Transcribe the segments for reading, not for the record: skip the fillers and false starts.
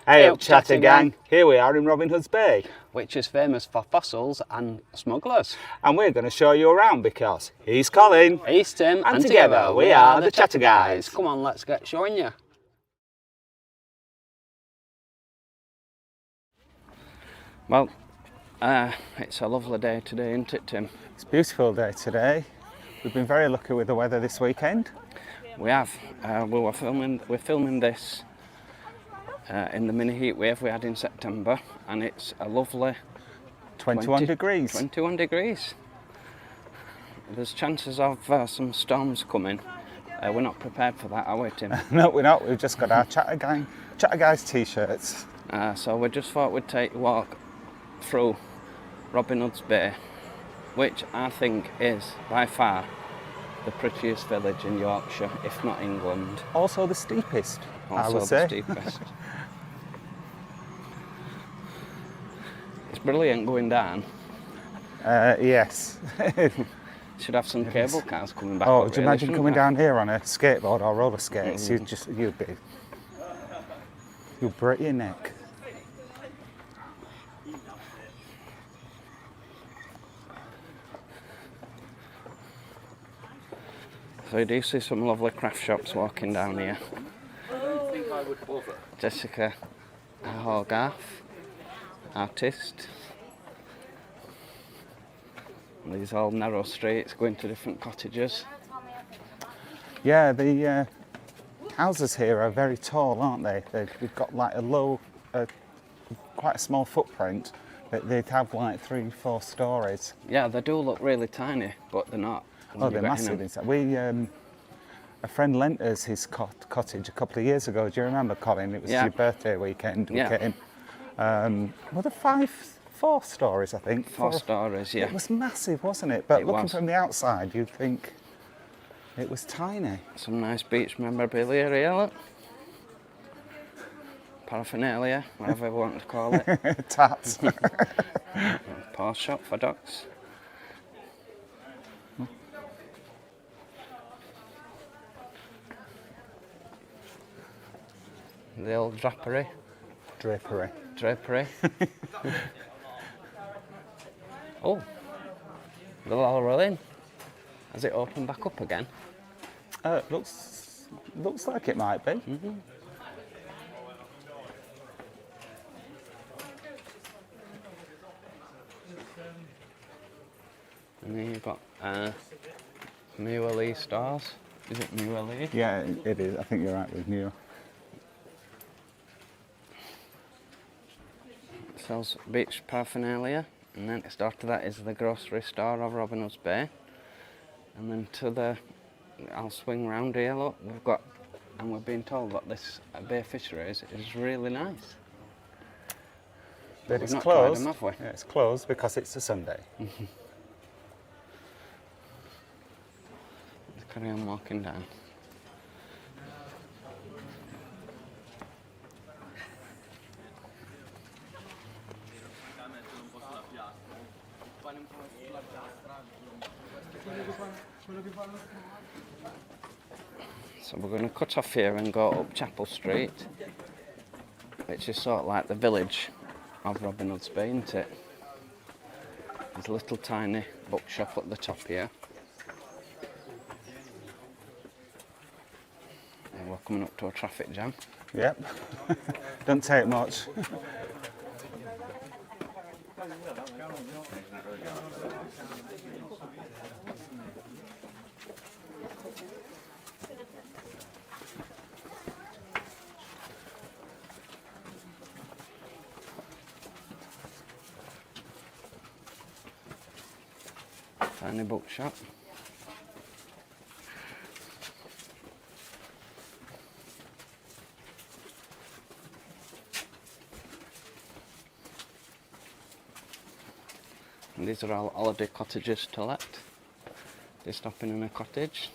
Hey up, Chatter Gang. Here we are in Robinhoodsbay, which is famous for fossils and smugglers. and we're going to show you around because he's Colin, He's Tim, and together we are the Chatter Guys. Come on, let's get showing you. Well, it's a lovely day today, isn't it, Tim? It's a beautiful day today. We've been very lucky with the weather this weekend. We have. We're filming this in the mini heat wave we had in September, and it's a lovely 21 degrees. 21 degrees. There's chances of some storms coming. We're not prepared for that, are we, Tim? No, we're not. We've just got our Chatter Guys t-shirts. So we just thought we'd take a walk through Robinhoodsbay, which I think is by far the prettiest village in Yorkshire, if not England. Also the steepest, I would Also say. the steepest. It's brilliant going down. Yes. Should have some cable cars coming back. Oh, up, do you really, imagine coming down here on a skateboard or roller skates? You'd break your neck. So you do see some lovely craft shops walking down here. Jessica Hogarth, artist. And these all narrow streets going to different cottages. Yeah, the houses here are very tall, aren't they? They've got like a low, quite a small footprint, but they'd have like 3-4 stories. Yeah, they do look really tiny, but they're not. Oh, they're massive inside. We, a friend lent us his cottage a couple of years ago. Do you remember, Colin? It was your birthday weekend. We came. Well, the 4 stories, I think. 4 stories, yeah. It was massive, wasn't it? But looking was. from the outside, you'd think it was tiny. Some nice beach memorabilia here, look. Paraphernalia, whatever you want to call it. Tats. Paw shop for ducks. The old drapery. Oh, the Laurel Inn. Has it opened back up again? Looks like it might be. And then you've got Muirley stores. Is it Muirley? Yeah, it is. I think you're right with New. Sells beach paraphernalia, and then just after that is the grocery store of Robinhoodsbay. And then to the, I'll swing round here, look, we've been told that this bay fisheries is really nice. But it's not closed. tried them, have we? Yeah, it's closed because it's a Sunday. Let's carry on walking down. So we're going to cut off here and go up Chapel Street, which is sort of like the village of Robinhoodsbay, isn't it? There's a little tiny bookshop at the top here. And we're coming up to a traffic jam. Yep. Don't take much. Tiny bookshop. And these are all holiday cottages to let. They're stopping in a cottage.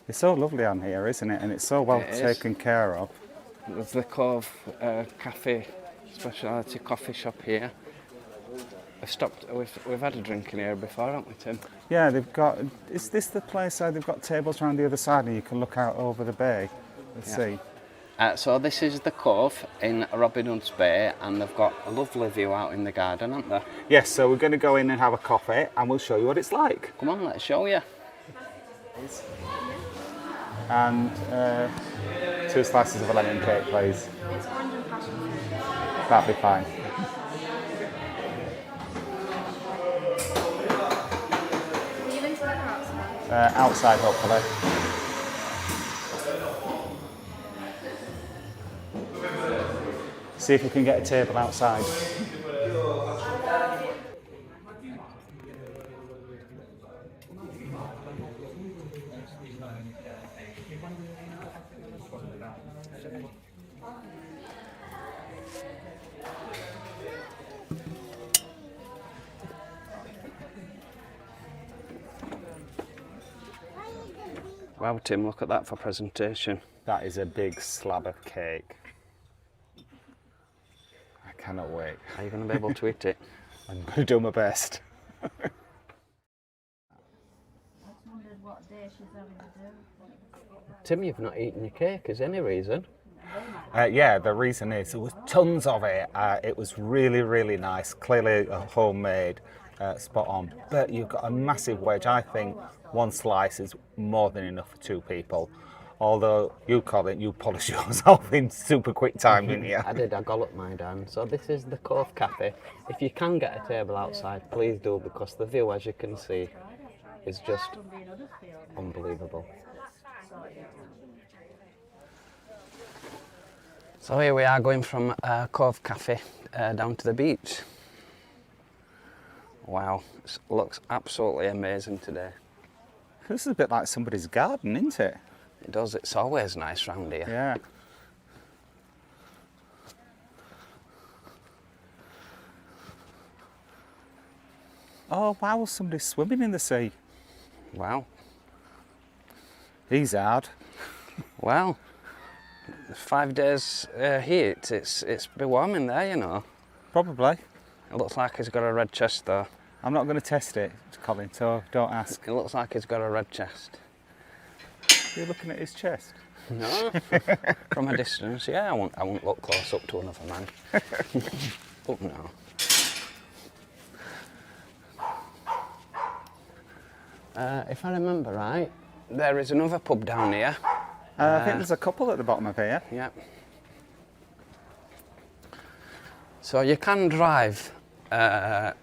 It's so lovely on here, isn't it? And it's so well It is. taken care of. There's the Cove cafe, speciality coffee shop here. We've had a drink in here before, haven't we, Tim? Yeah, they've got. Is this the place where they've got tables around the other side and you can look out over the bay? Let's see. So this is the Cove in Robinhoodsbay, and they've got a lovely view out in the garden, haven't they? Yes, so we're going to go in and have a coffee and we'll show you what it's like. Come on, let's show you. And 2 slices of a lemon cake, please. It's orange and passion. That'll be fine. Are you inside or outside? Outside, hopefully. See if we can get a table outside. Wow, Tim, look at that for presentation. That is a big slab of cake. I cannot wait. Are you going to be able to eat it? I'm going to do my best. I just wondered what day she's having to do. Tim, you've not eaten your cake, is there any reason? Yeah, the reason is there was tons of it. It was really, really nice. Clearly homemade, spot on. But you've got a massive wedge. I think 1 slice is more than enough for 2 people. Although you polish yours off in super quick time, didn't you? I did, I golloped mine down. So this is the Cove Cafe. If you can get a table outside, please do, because the view, as you can see, is just unbelievable. So here we are going from Cove Cafe down to the beach. Wow, it looks absolutely amazing today. This is a bit like somebody's garden, isn't it? It does, it's always nice round here. Yeah. Oh wow, somebody's swimming in the sea. Wow. He's hard. Well, 5 days heat, it's be warm in there, you know. Probably. It looks like he's got a red chest though. I'm not going to test it, Colin, so don't ask. It looks like he's got a red chest. You're looking at his chest. No, from a distance, yeah, I won't look close up to another man. But no. If I remember right, there is another pub down here. I think there's a couple at the bottom of here. Yeah. So you can drive down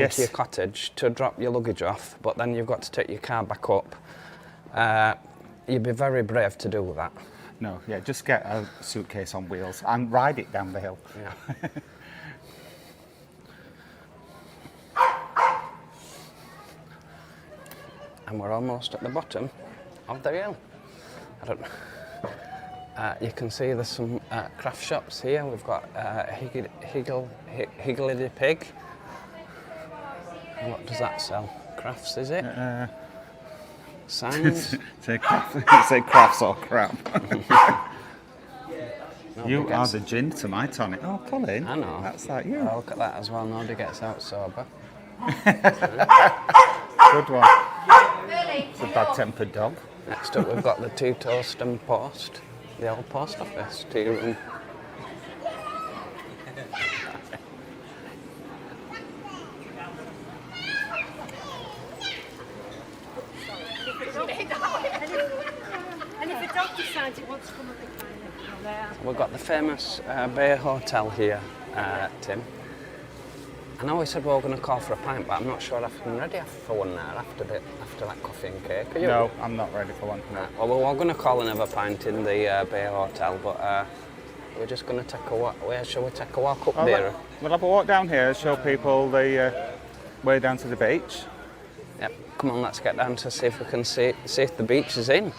Yes. to your cottage to drop your luggage off, but then you've got to take your car back up. You'd be very brave to do that. No, yeah, just get a suitcase on wheels and ride it down the hill. Yeah. And we're almost at the bottom of the hill. I don't. You can see there's some craft shops here. We've got Higgledy Pig. What does that sell? Crafts, is it? Signs. say crafts or crap. You are the gin to my tonic. Oh, Colin. I know. That's like you. Oh, look at that as well. Nobody gets out sober. Good one. It's a bad-tempered dog. Next up, we've got the Tea Toast and Post, the old post office tea room. And if a dog decides it wants to come up and there. We've got the famous Bay Hotel here, Tim. I know we said we were going to call for a pint, but I'm not sure if I'm ready for one now after that coffee and cake. Are you? No, I'm not ready for one. No. Well, we're going to call another pint in the Bay Hotel, but we're just going to take a walk. Where shall we take a walk up there? We'll have a walk down here, show people the way down to the beach. Yep. Come on, let's get down to see if we can see if the beach is in.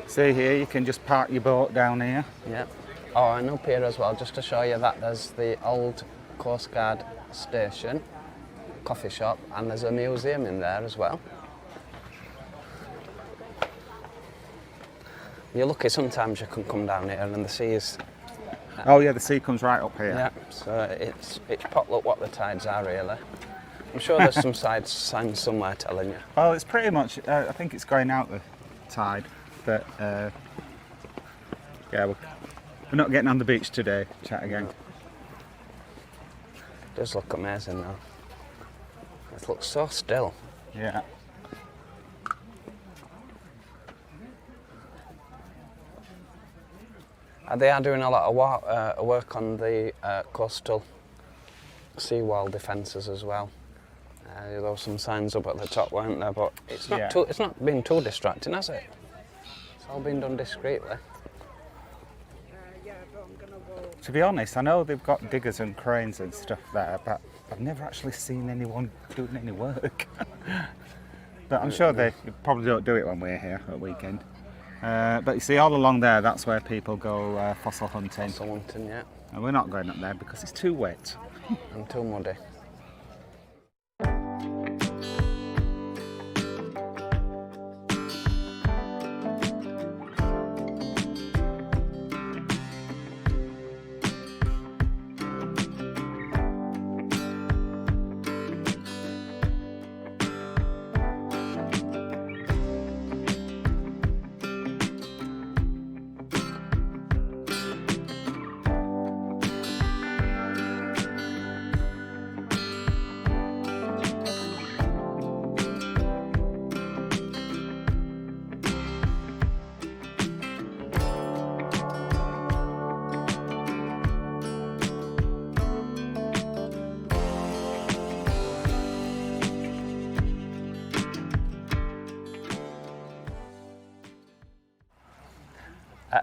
See here, you can just park your boat down here. Yep. Oh, and up here as well, just to show you that there's the old Coast Guard station, coffee shop, and there's a museum in there as well. You're lucky sometimes you can come down here and the sea is... Oh yeah, the sea comes right up here. Yeah, so it's potluck what the tides are really. I'm sure there's some signs somewhere telling you. Well, it's pretty much, I think it's going out the tide, but yeah, we're not getting on the beach today, chat again. It does look amazing though. It looks so still. Yeah. They are doing a lot of work on the coastal seawall defences as well. There were some signs up at the top, weren't there? But it's not it's not been too distracting, has it? It's all been done discreetly. To be honest, I know they've got diggers and cranes and stuff there, but I've never actually seen anyone doing any work. But I'm sure they probably don't do it when we're here at weekend. But you see, all along there, that's where people go fossil hunting. Fossil hunting, yeah. And we're not going up there because it's too wet. And too muddy.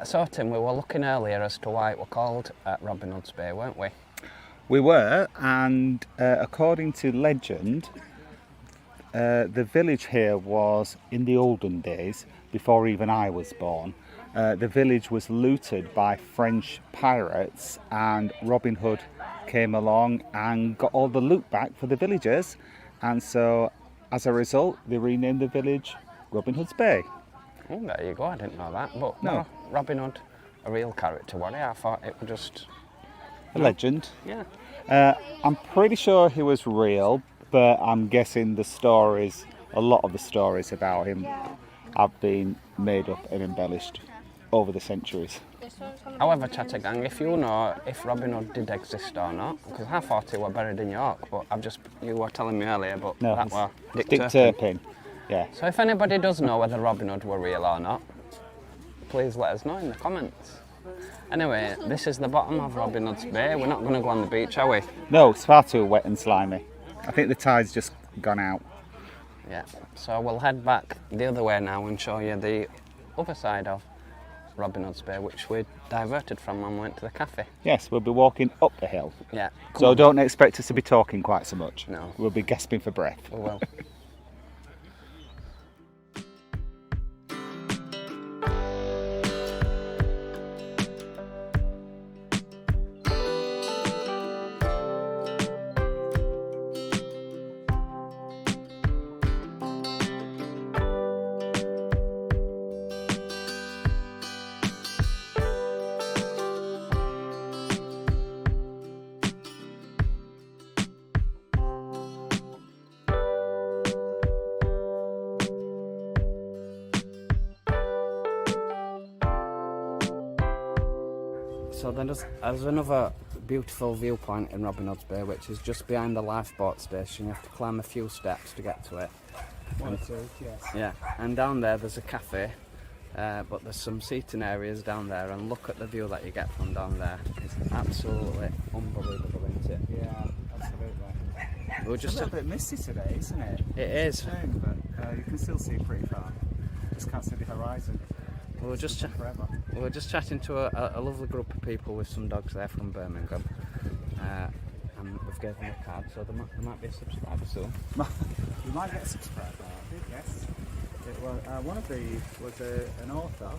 So Tim, we were looking earlier as to why it were called Robinhoodsbay, weren't we? We were, and according to legend, the village here was, in the olden days, before even I was born, the village was looted by French pirates, and Robin Hood came along and got all the loot back for the villagers, and so as a result they renamed the village Robinhoodsbay. Oh, there you go, I didn't know that. But No. Robin Hood, a real character, was he? I thought it was just... A legend. Yeah. I'm pretty sure he was real, but I'm guessing the stories, a lot of the stories about him have been made up and embellished over the centuries. However, Chattergang, if you know if Robin Hood did exist or not, because I thought he were buried in York, but you were telling me earlier, but No, that were Dick Turpin. Yeah. So if anybody does know whether Robin Hood were real or not, please let us know in the comments. Anyway, this is the bottom of Robinhoodsbay. We're not going to go on the beach, are we? No, it's far too wet and slimy. I think the tide's just gone out. Yeah, so we'll head back the other way now and show you the other side of Robinhoodsbay, which we diverted from when we went to the cafe. Yes, we'll be walking up the hill. Yeah. So don't expect us to be talking quite so much. No. We'll be gasping for breath. We will. So there's another beautiful viewpoint in Robinhoodsbay, which is just behind the lifeboat station. You have to climb a few steps to get to it. One or two, yes. Yeah, and down there's a cafe, but there's some seating areas down there, and look at the view that you get from down there. It's absolutely unbelievable, isn't it? Yeah, absolutely. We're just It's a little bit misty today, isn't it? It is. Shame, but you can still see pretty far. Just can't see the horizon. We were just Forever. we were just chatting to a lovely group of people with some dogs there from Birmingham, and we've given them a card, so there might be a subscriber soon. We might get a subscriber, I think, yes. It was, one of these was an author.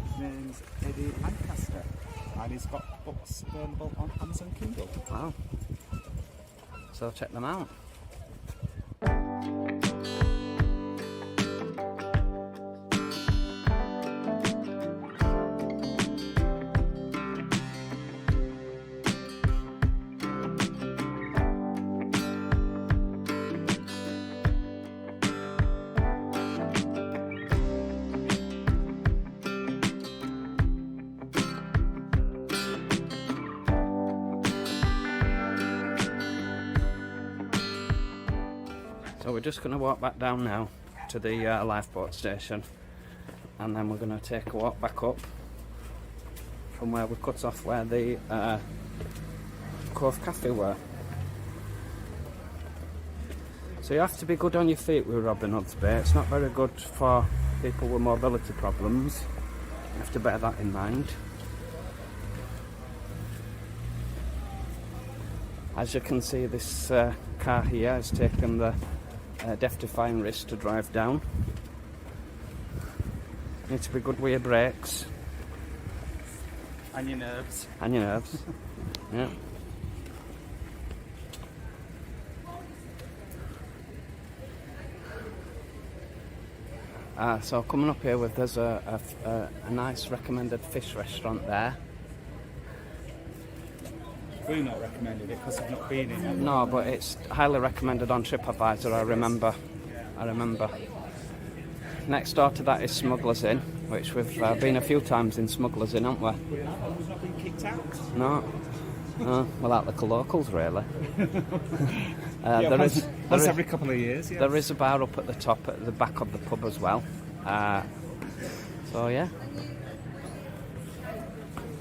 His name's Eddie Lancaster, and he's got books available on Amazon Kindle. Wow. So check them out. So we're just going to walk back down now to the lifeboat station, and then we're going to take a walk back up from where we cut off, where the Cove Cafe were. So you have to be good on your feet with robinhoodsbay. It's not very good for people with mobility problems. You have to bear that in mind. As you can see, this car here has taken the death-defying risk to drive down. Need to be good with your brakes. And your nerves. And your nerves. Yeah. So coming up here with, there's a nice recommended fish restaurant there. We've not recommended it because I've not been in it. No, but it's highly recommended on TripAdvisor, I remember. Next door to that is Smuggler's Inn, which we've been a few times in Smuggler's Inn, haven't we? We've not been kicked out? No. Well, like the locals, really. Once every couple of years, yes. There is a bar up at the top, at the back of the pub as well. So, yeah.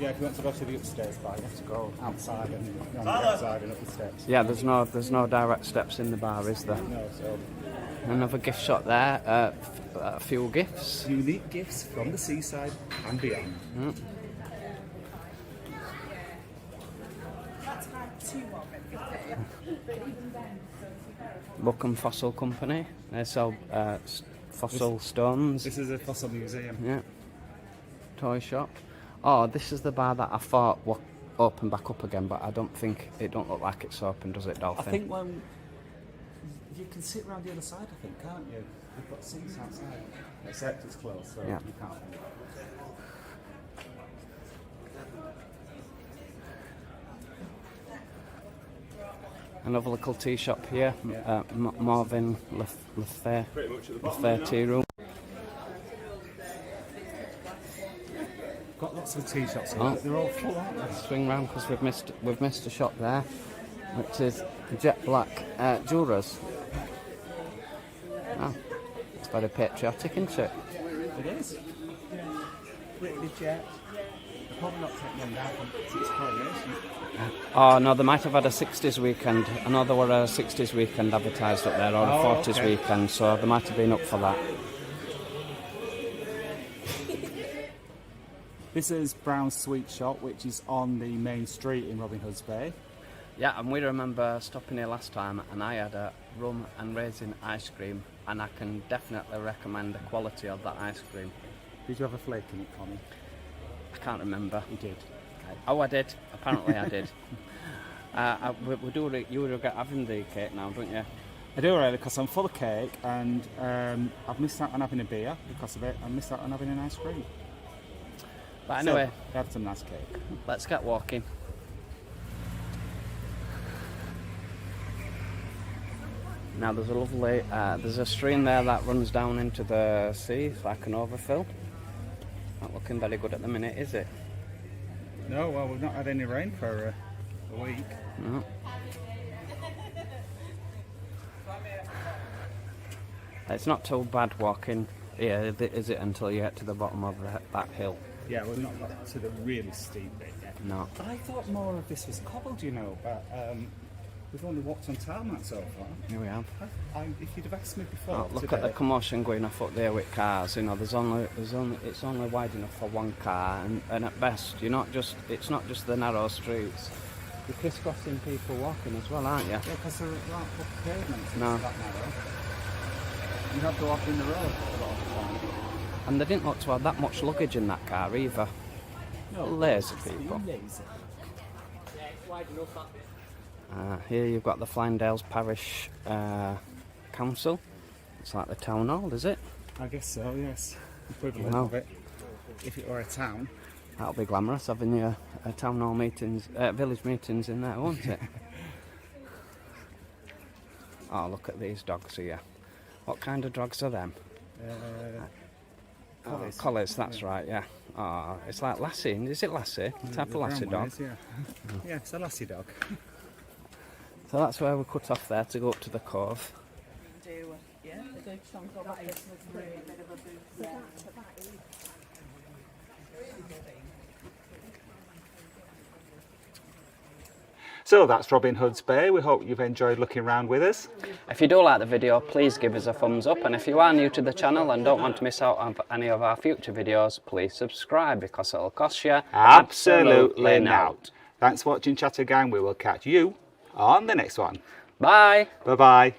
Yeah, if you want to go to the upstairs bar, you have to go outside and on the outside and up the steps. Yeah, there's no direct steps in the bar, is there? No, so Another gift shop there. A few gifts. unique gifts from the seaside and beyond. Buckham Fossil Company. They sell fossil stones. This is a fossil museum. Yeah. Toy shop. Oh, this is the bar that I thought would open back up again, but I don't think it don't look like it's open, does it, Dolphin? I think when you can sit around the other side, I think, can't you? We've got seats outside, except it's closed, so Yeah. you can't. Another little tea shop here. Yeah. Marvin Leffair Tea Room. Got lots of tea shops here, Oh. but they're all full, aren't they? Swing round because we've missed a shop there, which is Jet Black Jewelers. Oh, it's very patriotic, isn't it? It is. British Jet. They're probably not taking them down from its coronation. Oh no, they might have had a 60s weekend. I know there were a 60s weekend advertised up there, or a 40s okay. weekend, so they might have been up for that. This is Brown's Sweet Shop, which is on the main street in robinhoodsbay. Yeah, and we remember stopping here last time, and I had a rum and raisin ice cream, and I can definitely recommend the quality of that ice cream. Did you have a flake in it, Connie? I can't remember. You did. Oh, I did. Apparently, I did. You regret having the cake now, don't you? I do really, because I'm full of cake, and I've missed out on having a beer because of it. I missed out on having an ice cream. But anyway, so, had some nice cake. let's get walking. Now there's a lovely, there's a stream there that runs down into the sea. It's like an overfill. Not looking very good at the minute, is it? No, well, we've not had any rain for a week. No. It's not too bad walking here, is it, until you get to the bottom of that hill? Yeah, we've not got to the really steep bit yet. No. I thought more of this was cobbled, you know, but we've only walked on tarmac so far. Here we have. If you'd have asked me before, Oh, look at the commotion going off up there with cars. You know, it's only wide enough for one car, and at best, it's not just the narrow streets. You're crisscrossing people walking as well, aren't you? Yeah, because there aren't proper pavements. No. That narrow. You have to walk in the road a lot of the time. And they didn't look to have that much luggage in that car either. No, Lazy it's people. lazy. Here you've got the Flyndales Parish Council. It's like the town hall, is it? I guess so, yes. Equivalent Wow. of it. If it were a town. That'll be glamorous having your town hall meetings, village meetings in there, won't it? Oh, look at these dogs here. What kind of dogs are them? Collies. Collies, that's right, yeah. Oh, it's like Lassie. Is it Lassie? The type of Lassie dog? Is, yeah. Yeah, it's a lassie dog. So that's where we cut off there to go up to the Cove. So that's Robin Hood's Bay. We hope you've enjoyed looking around with us. If you do like the video, please give us a thumbs up, and if you are new to the channel and don't want to miss out on any of our future videos, please subscribe because it'll cost you Absolutely not. Thanks for watching, Chattergang. We will catch you on the next one. Bye. Bye-bye.